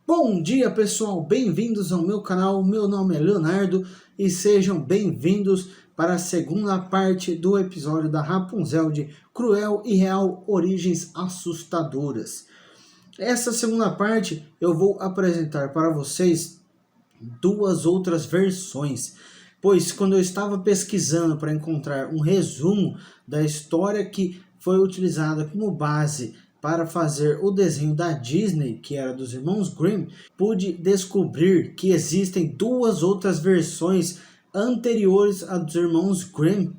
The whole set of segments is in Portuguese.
Bom dia pessoal, bem-vindos ao meu canal, meu nome é Leonardo e sejam bem-vindos para a segunda parte do episódio da Rapunzel de Cruel e Real Origens Assustadoras. Essa segunda parte eu vou apresentar para vocês duas outras versões, pois quando eu estava pesquisando para encontrar um resumo da história que foi utilizada como base para fazer o desenho da Disney, que era dos irmãos Grimm, pude descobrir que existem duas outras versões anteriores à dos irmãos Grimm.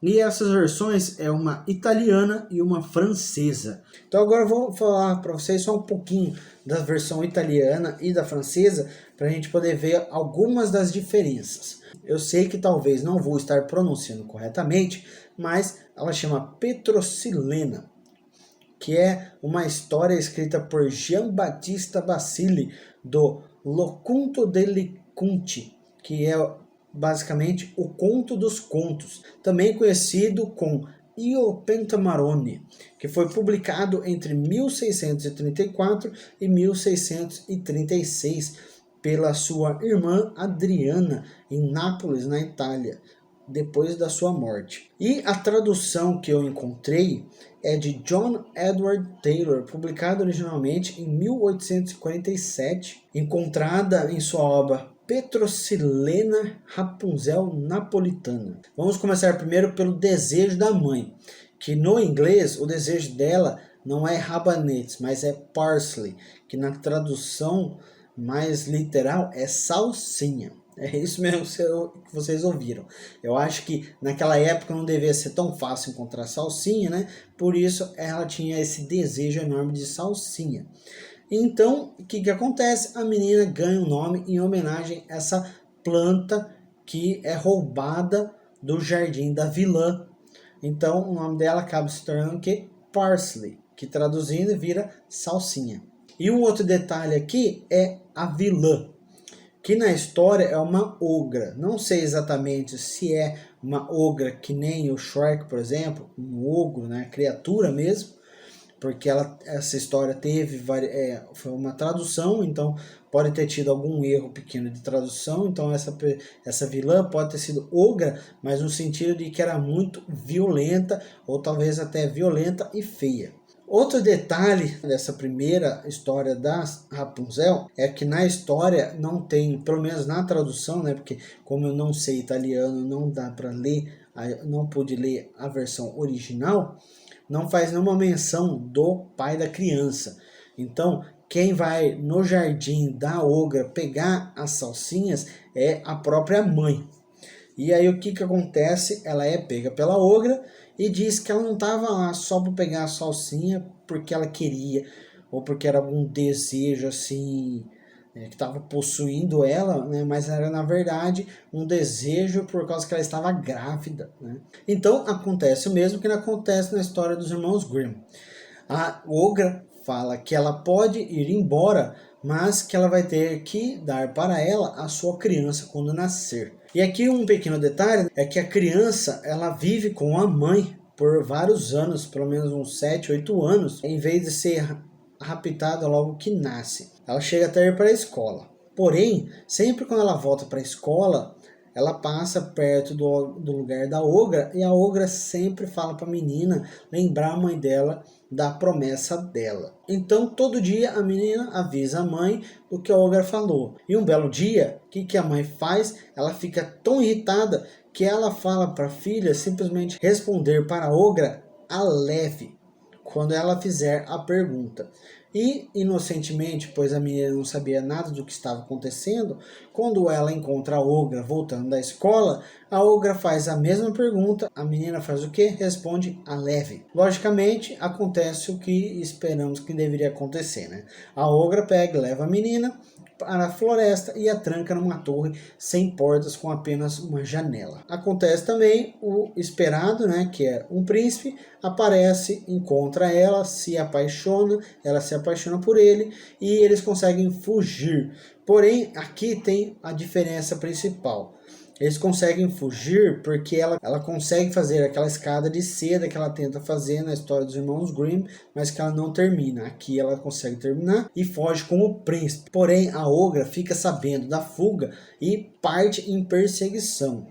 E essas versões é uma italiana e uma francesa. Então agora eu vou falar para vocês só um pouquinho da versão italiana e da francesa, para a gente poder ver algumas das diferenças. Eu sei que talvez não vou estar pronunciando corretamente, mas ela chama Petrocilena, que é uma história escrita por Giambattista Basili, do Loconto delle Conti, que é basicamente o Conto dos Contos, também conhecido como Io Pentamarone, que foi publicado entre 1634 e 1636 pela sua irmã Adriana, em Nápoles, na Itália, depois da sua morte. E a tradução que eu encontrei é de John Edward Taylor, publicada originalmente em 1847, encontrada em sua obra Petrocilena Rapunzel Napolitana. Vamos começar primeiro pelo desejo da mãe, que no inglês o desejo dela não é rabanetes, mas é parsley, que na tradução mais literal é salsinha. É isso mesmo que vocês ouviram. Eu acho que naquela época não devia ser tão fácil encontrar salsinha, né? Por isso ela tinha esse desejo enorme de salsinha. Então, o que acontece? A menina ganha um nome em homenagem a essa planta que é roubada do jardim da vilã. Então, o nome dela acaba se tornando o quê? Parsley, que traduzindo vira salsinha. E um outro detalhe aqui é a vilã, que na história é uma ogra. Não sei exatamente se é uma ogra que nem o Shrek, por exemplo, um ogro, né, criatura mesmo, porque essa história foi uma tradução, então pode ter tido algum erro pequeno de tradução. Então essa vilã pode ter sido ogra, mas no sentido de que era muito violenta, ou talvez até violenta e feia. Outro detalhe dessa primeira história da Rapunzel é que na história não tem, pelo menos na tradução, né, porque como eu não sei italiano, não dá para ler, não pude ler a versão original, não faz nenhuma menção do pai da criança. Então, quem vai no jardim da ogra pegar as salsinhas é a própria mãe. E aí o que acontece? Ela é pega pela ogra e diz que ela não estava lá só para pegar a salsinha porque ela queria, ou porque era algum desejo assim, que estava possuindo ela, né? Mas era na verdade um desejo por causa que ela estava grávida, né? Então acontece o mesmo que acontece na história dos irmãos Grimm. A ogra fala que ela pode ir embora, mas que ela vai ter que dar para ela a sua criança quando nascer. E aqui um pequeno detalhe é que a criança ela vive com a mãe por vários anos, pelo menos uns 7, 8 anos, em vez de ser raptada logo que nasce. Ela chega até ir para a escola. Porém, sempre quando ela volta para a escola, ela passa perto do lugar da ogra, e a ogra sempre fala para a menina lembrar a mãe dela da promessa dela. Então todo dia a menina avisa a mãe do que a ogra falou. E um belo dia, o que a mãe faz? Ela fica tão irritada que ela fala para a filha simplesmente responder para a ogra a leve quando ela fizer a pergunta. E inocentemente, pois a menina não sabia nada do que estava acontecendo, quando ela encontra a ogra voltando da escola, a ogra faz a mesma pergunta, a menina faz o que? Responde a leve. Logicamente, acontece o que esperamos que deveria acontecer, né? A ogra pega e leva a menina para a floresta e a tranca numa torre sem portas, com apenas uma janela. Acontece também o esperado, né, que é um príncipe, aparece, encontra ela, ela se apaixona por ele e eles conseguem fugir. Porém, aqui tem a diferença principal. Eles conseguem fugir porque ela consegue fazer aquela escada de seda que ela tenta fazer na história dos irmãos Grimm, mas que ela não termina. Aqui ela consegue terminar e foge com o príncipe. Porém, a ogra fica sabendo da fuga e parte em perseguição.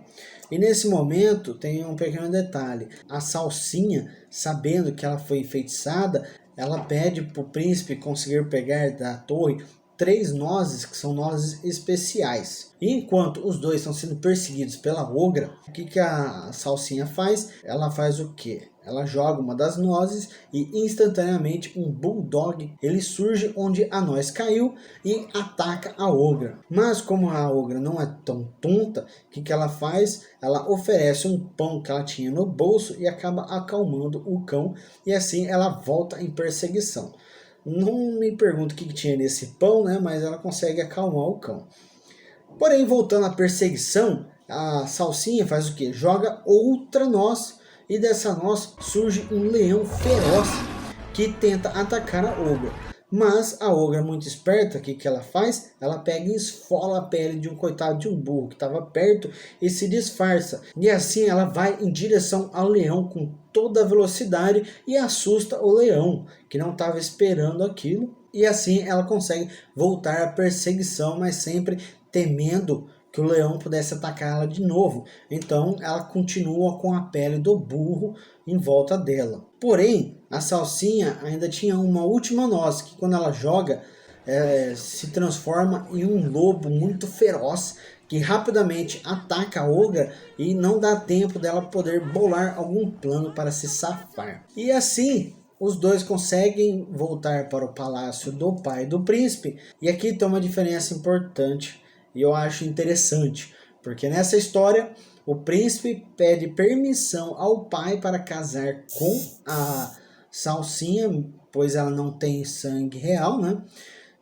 E nesse momento tem um pequeno detalhe. A Salsinha, sabendo que ela foi enfeitiçada, ela pede para o príncipe conseguir pegar da torre 3 nozes, que são nozes especiais. E enquanto os dois estão sendo perseguidos pela ogra, o que a Salsinha faz? Ela faz o quê? Ela joga uma das nozes e instantaneamente um bulldog ele surge onde a noz caiu e ataca a ogra. Mas como a ogra não é tão tonta, o que ela faz? Ela oferece um pão que ela tinha no bolso e acaba acalmando o cão, e assim ela volta em perseguição. Não me pergunto o que tinha nesse pão, né? Mas ela consegue acalmar o cão. Porém, voltando à perseguição, a Salsinha faz o quê? Joga outra noz, e dessa noz surge um leão feroz que tenta atacar a ogra. Mas a ogra, muito esperta, o que ela faz? Ela pega e esfola a pele de um coitado de um burro que estava perto e se disfarça. E assim ela vai em direção ao leão com toda a velocidade e assusta o leão, que não estava esperando aquilo. E assim ela consegue voltar à perseguição, mas sempre temendo que o leão pudesse atacá-la de novo. Então ela continua com a pele do burro em volta dela. Porém, a Salsinha ainda tinha uma última noz, que quando ela joga, se transforma em um lobo muito feroz, que rapidamente ataca a ogra e não dá tempo dela poder bolar algum plano para se safar. E assim os dois conseguem voltar para o palácio do pai do príncipe. E aqui tem uma diferença importante e eu acho interessante, porque nessa história o príncipe pede permissão ao pai para casar com a Salsinha, pois ela não tem sangue real, né?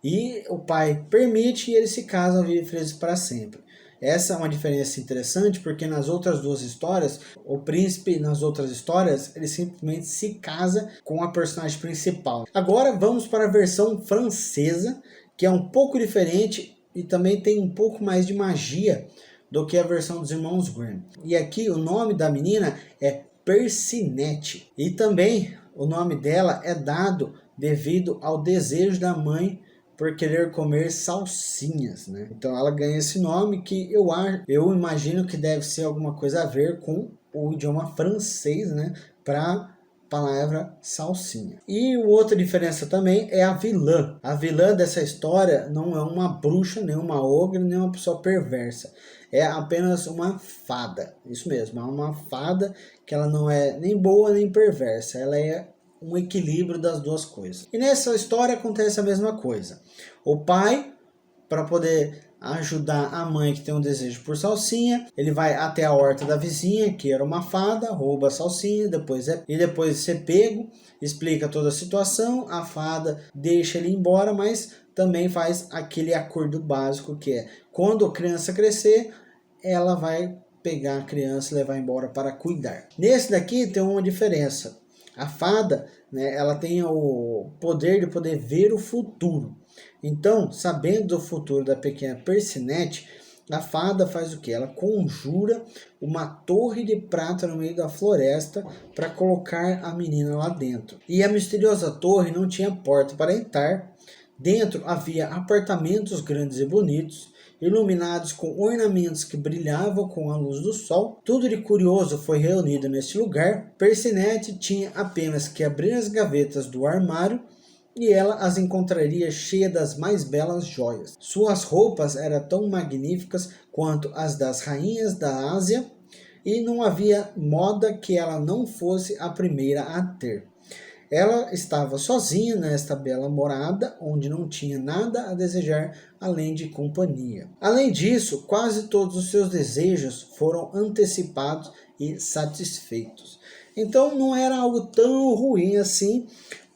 E o pai permite e eles se casam e vivem felizes para sempre. Essa é uma diferença interessante, porque nas outras duas histórias, o príncipe, nas outras histórias, ele simplesmente se casa com a personagem principal. Agora vamos para a versão francesa, que é um pouco diferente e também tem um pouco mais de magia do que a versão dos irmãos Grimm. E aqui o nome da menina é Percinete. E também o nome dela é dado devido ao desejo da mãe por querer comer salsinhas, né? Então ela ganha esse nome que eu imagino que deve ser alguma coisa a ver com o idioma francês, né? Para palavra salsinha. E outra diferença também é a vilã. A vilã dessa história não é uma bruxa, nem uma ogra, nem uma pessoa perversa. É apenas uma fada. Isso mesmo, é uma fada que ela não é nem boa nem perversa. Ela é um equilíbrio das duas coisas. E nessa história acontece a mesma coisa. O pai, para poder ajudar a mãe que tem um desejo por salsinha, ele vai até a horta da vizinha, que era uma fada, rouba a salsinha, depois de ser pego, explica toda a situação, a fada deixa ele embora, mas também faz aquele acordo básico que é, quando a criança crescer, ela vai pegar a criança e levar embora para cuidar. Nesse daqui tem uma diferença. A fada, né, ela tem o poder de poder ver o futuro. Então, sabendo do futuro da pequena Percinete, a fada faz o que? Ela conjura uma torre de prata no meio da floresta para colocar a menina lá dentro. E a misteriosa torre não tinha porta para entrar. Dentro havia apartamentos grandes e bonitos, iluminados com ornamentos que brilhavam com a luz do sol. Tudo de curioso foi reunido neste lugar. Percinete tinha apenas que abrir as gavetas do armário e ela as encontraria cheias das mais belas joias. Suas roupas eram tão magníficas quanto as das rainhas da Ásia, e não havia moda que ela não fosse a primeira a ter. Ela estava sozinha nesta bela morada, onde não tinha nada a desejar além de companhia. Além disso, quase todos os seus desejos foram antecipados e satisfeitos. Então não era algo tão ruim assim,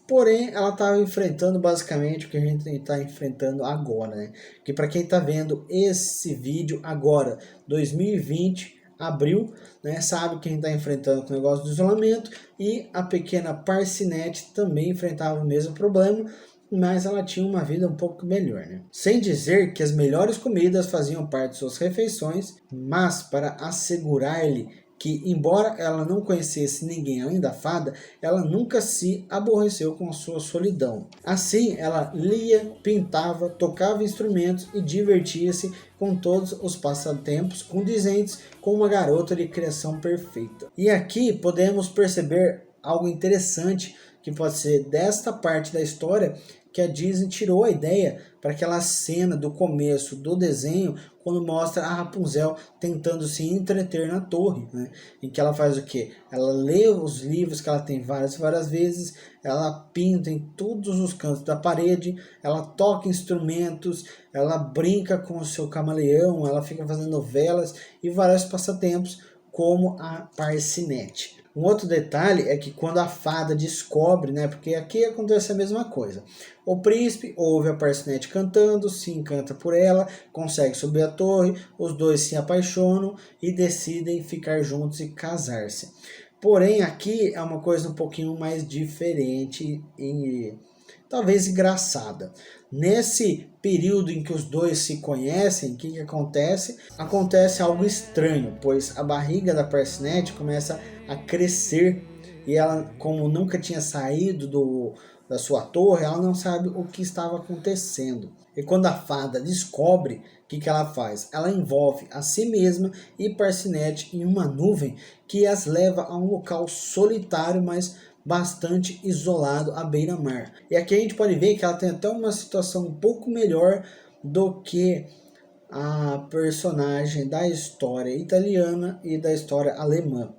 porém ela estava enfrentando basicamente o que a gente está enfrentando agora, né? Que para quem está vendo esse vídeo agora, 2020, abril, né, sabe que a gente está enfrentando com o negócio do isolamento, e a pequena Percinete também enfrentava o mesmo problema, mas ela tinha uma vida um pouco melhor, né? Sem dizer que as melhores comidas faziam parte de suas refeições, mas para assegurar-lhe que, embora ela não conhecesse ninguém além da fada, ela nunca se aborreceu com a sua solidão. Assim, ela lia, pintava, tocava instrumentos e divertia-se com todos os passatempos condizentes com uma garota de criação perfeita. E aqui podemos perceber algo interessante que pode ser desta parte da história, que a Disney tirou a ideia para aquela cena do começo do desenho, quando mostra a Rapunzel tentando se entreter na torre, né? Em que ela faz o quê? Ela lê os livros que ela tem várias vezes, ela pinta em todos os cantos da parede, ela toca instrumentos, ela brinca com o seu camaleão, ela fica fazendo velas e vários passatempos, como a Parcinete. Um outro detalhe é que quando a fada descobre, né, porque aqui acontece a mesma coisa, o príncipe ouve a Parcinete cantando, se encanta por ela, consegue subir a torre, os dois se apaixonam e decidem ficar juntos e casar-se. Porém, aqui é uma coisa um pouquinho mais diferente e talvez engraçada. Nesse período em que os dois se conhecem, o que acontece? Acontece algo estranho, pois a barriga da Parcinete começa a crescer e ela, como nunca tinha saído da sua torre, ela não sabe o que estava acontecendo. E quando a fada descobre, o que ela faz? Ela envolve a si mesma e Parcinete em uma nuvem que as leva a um local solitário, mas bastante isolado à beira-mar. E aqui a gente pode ver que ela tem até uma situação um pouco melhor do que a personagem da história italiana e da história alemã.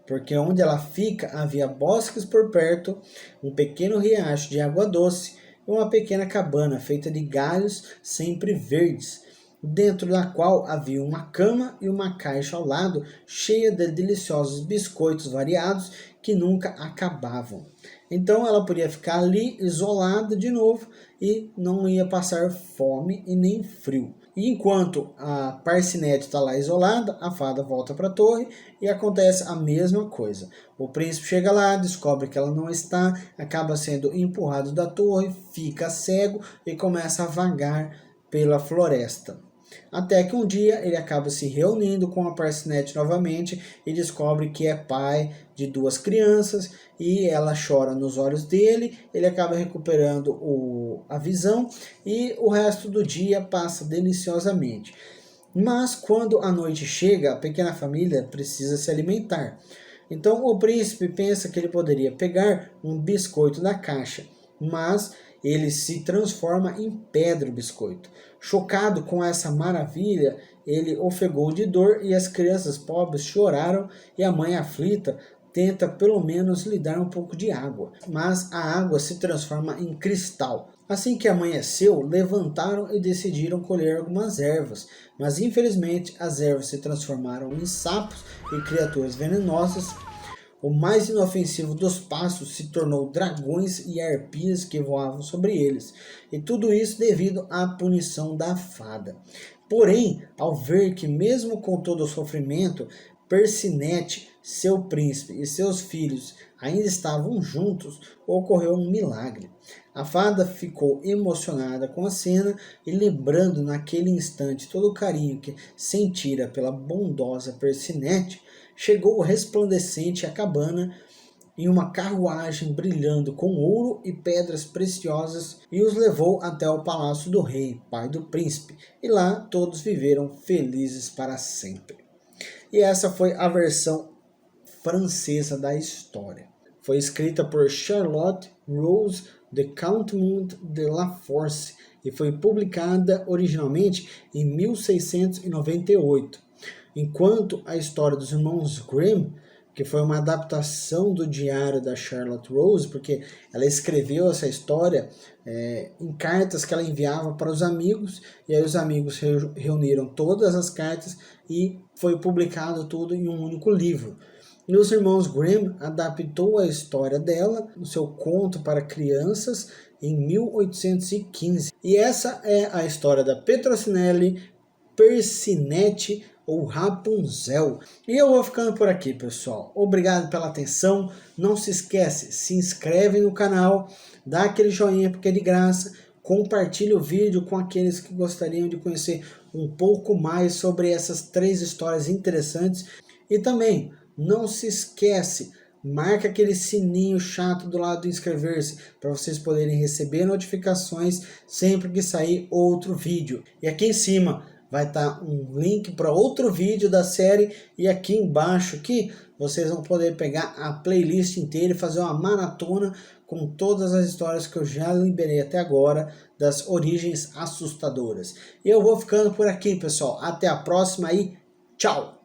Porque onde ela fica havia bosques por perto, um pequeno riacho de água doce e uma pequena cabana feita de galhos sempre verdes, dentro da qual havia uma cama e uma caixa ao lado, cheia de deliciosos biscoitos variados que nunca acabavam. Então ela podia ficar ali isolada de novo e não ia passar fome e nem frio. E enquanto a Parcinete está lá isolada, a fada volta para a torre e acontece a mesma coisa. O príncipe chega lá, descobre que ela não está, acaba sendo empurrado da torre, fica cego e começa a vagar pela floresta. Até que um dia ele acaba se reunindo com a Parcinete novamente e descobre que é pai de 2 crianças e ela chora nos olhos dele, ele acaba recuperando a visão e o resto do dia passa deliciosamente. Mas quando a noite chega, a pequena família precisa se alimentar. Então o príncipe pensa que ele poderia pegar um biscoito da caixa, mas ele se transforma em pedra o biscoito. Chocado com essa maravilha, ele ofegou de dor e as crianças pobres choraram e a mãe aflita tenta pelo menos lhe dar um pouco de água. Mas a água se transforma em cristal. Assim que amanheceu, levantaram e decidiram colher algumas ervas, mas infelizmente as ervas se transformaram em sapos e criaturas venenosas. O mais inofensivo dos pássaros se tornou dragões e arpias que voavam sobre eles, e tudo isso devido à punição da fada. Porém, ao ver que mesmo com todo o sofrimento, Parcinete, seu príncipe e seus filhos ainda estavam juntos, ocorreu um milagre. A fada ficou emocionada com a cena e, lembrando naquele instante todo o carinho que sentira pela bondosa Parcinete, chegou resplandecente à cabana em uma carruagem brilhando com ouro e pedras preciosas e os levou até o palácio do rei, pai do príncipe, e lá todos viveram felizes para sempre. E essa foi a versão francesa da história. Foi escrita por Charlotte Rose de Countmont de la Force e foi publicada originalmente em 1698. Enquanto a história dos irmãos Grimm, que foi uma adaptação do diário da Charlotte Rose, porque ela escreveu essa história em cartas que ela enviava para os amigos, e aí os amigos reuniram todas as cartas e foi publicado tudo em um único livro. E os irmãos Grimm adaptou a história dela no seu conto para crianças em 1815. E essa é a história da Petrocinelli, Percinete ou Rapunzel. E eu vou ficando por aqui, pessoal. Obrigado pela atenção. Não se esquece, se inscreve no canal, dá aquele joinha porque é de graça. Compartilhe o vídeo com aqueles que gostariam de conhecer um pouco mais sobre essas 3 histórias interessantes. E também, não se esquece, marca aquele sininho chato do lado do inscrever-se, para vocês poderem receber notificações sempre que sair outro vídeo. E aqui em cima vai estar um link para outro vídeo da série, e aqui embaixo aqui vocês vão poder pegar a playlist inteira e fazer uma maratona com todas as histórias que eu já liberei até agora, das origens assustadoras. Eu vou ficando por aqui, pessoal. Até a próxima e tchau!